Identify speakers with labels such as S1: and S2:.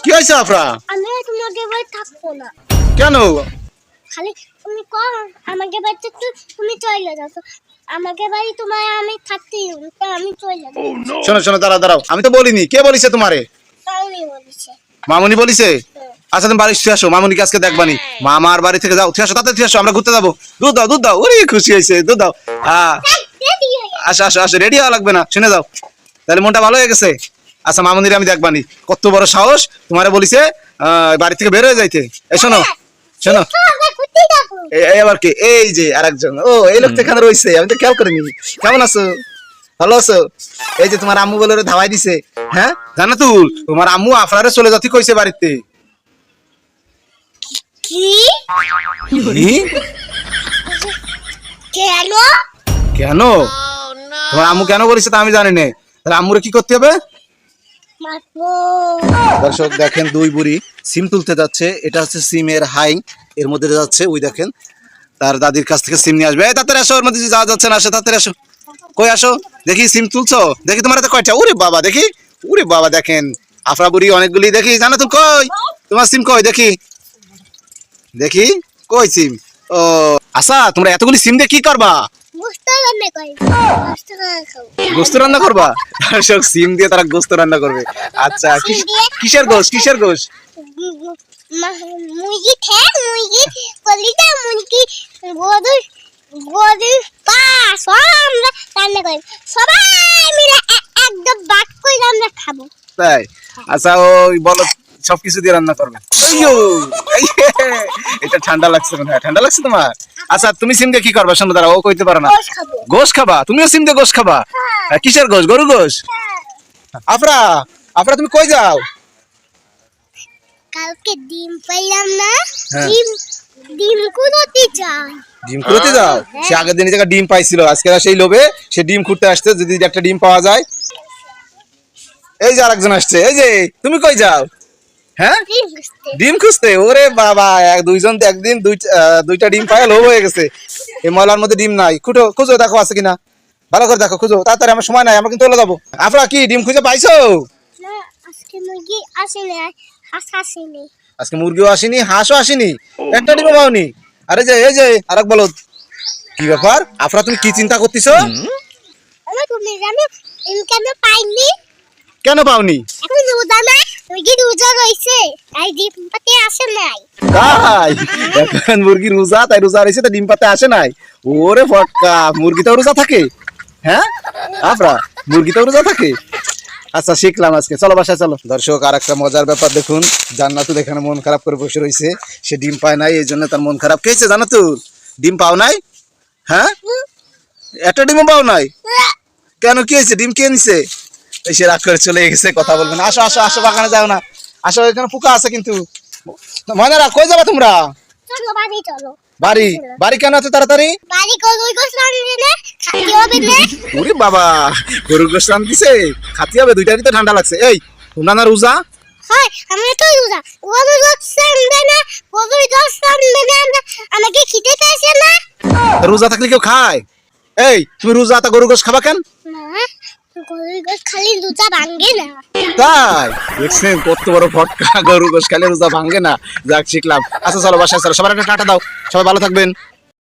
S1: কি হয়েছে আফরা?
S2: আমি তোমাকে বাড়ি থাকবো না।
S1: কেন?
S2: খালি তুমি কর আমাকে বাড়িতে তুমি চলে যাও। আমাকে বাড়ি তোমার আমি থাকতেই আমি চলে যাবো।
S1: শোনো শোনো, দাঁড়াও, আমি তো বলিনি। কে বলিছে তোমারে?
S2: তাহলে বলেছে
S1: মামুনি বলিছে। আচ্ছা তুমি বাড়ি আসো, মামুনিকে আজকে দেখবানি। মামার বাড়ি থেকে যাও, আসো তাড়াতাড়ি আসো, আমরা ঘুরতে যাবো। দুধ দাও, ওরে খুশি হয়েছে, দুধ দাও। হ্যাঁ আসো আসো আসো, রেডি হওয়া লাগবে না, শুনে যাও। তাহলে মনটা ভালো হয়ে গেছে। আচ্ছা মামুনির আমি দেখবানি, কত বড় সাহস তোমারে বলিছে বাড়ি থেকে বের হয়ে যাইতে। এই শোনো শোনো, এই আবার কি? এই যে আরেকজন, ও এই লোকটা এখানে রয়েছে, আমি তো খেয়াল করিনি। কেমন আছো? ভালো আছো? এই যে তোমার আম্মু বলে ধাওয়াই দিছে। হ্যাঁ জানো তো, তোমার আম্মু আফরারে চলে যাতে কইছে বাড়িতে।
S2: কি কেন?
S1: কেন? তোমার আম্মু কেন বলেছে তা আমি জানি না। তাহলে আম্মুরে কি করতে হবে? দর্শক দেখেন, দুই বুড়ি সিম তুলতে যাচ্ছে। এটা হচ্ছে সিমের হাই, এর মধ্যে যাচ্ছে। ওই দেখেন তার দাদির কাছ থেকে সিম নিয়ে আসবে। এই তাড়াতাড়ি আসো, ওর মধ্যে যা যাচ্ছে না আসে, তাড়াতাড়ি আসো। কই আসো, দেখি সিম তুলছো, দেখি তোমার হাতে কয়টা। ওরে বাবা, দেখি, ওরে বাবা, দেখেন আফরা বুড়ি অনেকগুলি। দেখি জানো তো, কই তোমার সিম কই, দেখি দেখি কই সিম। ও আচ্ছা, তোমরা এতগুলি সিম দিয়ে কি করবা? গোস্ত রান্না করবা? দর্শক সিম দিয়ে তারা গোস্ত রান্না করবে। আচ্ছা কিসের গোশ, কিসের গোশ?
S2: মুরগি ঠ্যাং, মুরগি কলিজা, মুরগি গরুর গরুর পা সব আমরা রান্না করি। সবাই মিলে একদম ভাগ করে আমরা খাবো।
S1: তাই? আচ্ছা ওই বলো, সবকিছু দিয়ে রান্না করবে। এটা ঠান্ডা লাগছে মনে হয়, ঠান্ডা লাগছে তোমার? আচ্ছা তুমি সিম দিয়ে কি করবা? শোনো দাঁড়া, ও কইতে পারে না। গোশ খাবা? তুমিও সিম দিয়ে গোশ খাবা? কিসের গোশ? গরু গোশ? আফরা, আফরা তুমি কই যাও?
S2: কালকে ডিম পাইলাম না, ডিম কুড়োতে যাই।
S1: ডিম খুঁড়তে যাও? সে আগের দিন জায়গা ডিম পাইছিল, আজকে সেই লোভে সে ডিম খুঁড়তে আসছে। যদি একটা ডিম পাওয়া যায়। এই যে আরেকজন আসছে, এই যে তুমি কই যাও? হ্যাঁ ডিম খুঁজতে? ওরে বাবা, দুইজন একদিন দুইটা ডিম পায় লোভ হয়ে গেছে। এই ময়লার মধ্যে ডিম নাই, খুঁজো দেখো আছে কিনা, ভালো করে দেখো, খুঁজো তাড়াতাড়ি, আমার সময় নাই, আমরা কিন্তু চলে যাবো। আফরা কি ডিম খুঁজে পাইছো?
S2: আজকে মুরগি আসেনি, হাঁস আসেনি।
S1: আজকে মুরগিও আসেনি, হাঁসও আসেনি, একটা ডিমও পাওনি। আরে যে এই যে আরেক বলো, কি ব্যাপার আফরা, তুমি কি চিন্তা করতেছো?
S2: তুমি জানো কেন পাইনি?
S1: কেন পাওনি?
S2: এখন রোজা না, মুরগি রোজা রয়েছে, তাই ডিম পাতে আসে নাই।
S1: তাই? এখন মুরগি রোজা, তাই রোজা রয়েছে, তাই ডিম পাতে আসে নাই। ওরে ফটকা, মুরগিটাও রোজা থাকে? হ্যাঁ আফরা, মুরগিটাও রোজা থাকে? আচ্ছা শিখলাম আজকে, চলো বাসায় চলো। দর্শক আর একটা মজার ব্যাপার দেখুন, জান্নাতুল এখানে মন খারাপ করে বসে রয়েছে। সে ডিম পায় নাই, এই জন্য তার মন খারাপ। কে হয়েছে জান্নাতুল? ডিম পাও নাই? হ্যাঁ একটা ডিমও পাও নাই? কেন, কি হয়েছে? ডিম কে নিছে? এসে রাগ করে চলে গেছে, কথা বলবে না। আসো আসো আসো, বাগানে যাও না, আসো, এখানে পোকা আছে কিন্তু। ময়নারা কই যাবা তোমরা?
S2: চলো বাড়ি চলো।
S1: বাড়ি? বাড়ি কেন এত তাড়াতাড়ি?
S2: বাড়ি গরুর গোশত রান্না না, খাইতে হবে না।
S1: ওরে বাবা, গরুর গোশত রান্ধিছে, খাতি হবে? দুইটারই তো ঠান্ডা লাগছে। এই তোমরা না রোজা?
S2: হয় আমরা তো রোজা, গরুর গোশত রান্না না, গরুর গোশত রান্না না, আমাকে খেতে চাইছে না।
S1: রোজা থাকলে কেউ খায়? এই তুমি রোজা, তা গরুর গোশত খাবা কেন?
S2: না, গরুর গোশত খালি রোজা ভাঙে না।
S1: তাই? দেখছেন কত বড় ফটকা, গরুর গোশত খাইলে রোজা ভাঙে না। যাক শিখলাম। আচ্ছা চলো বাসায় চলো, সবার একটা টাটা দাও, সবাই ভালো থাকবেন।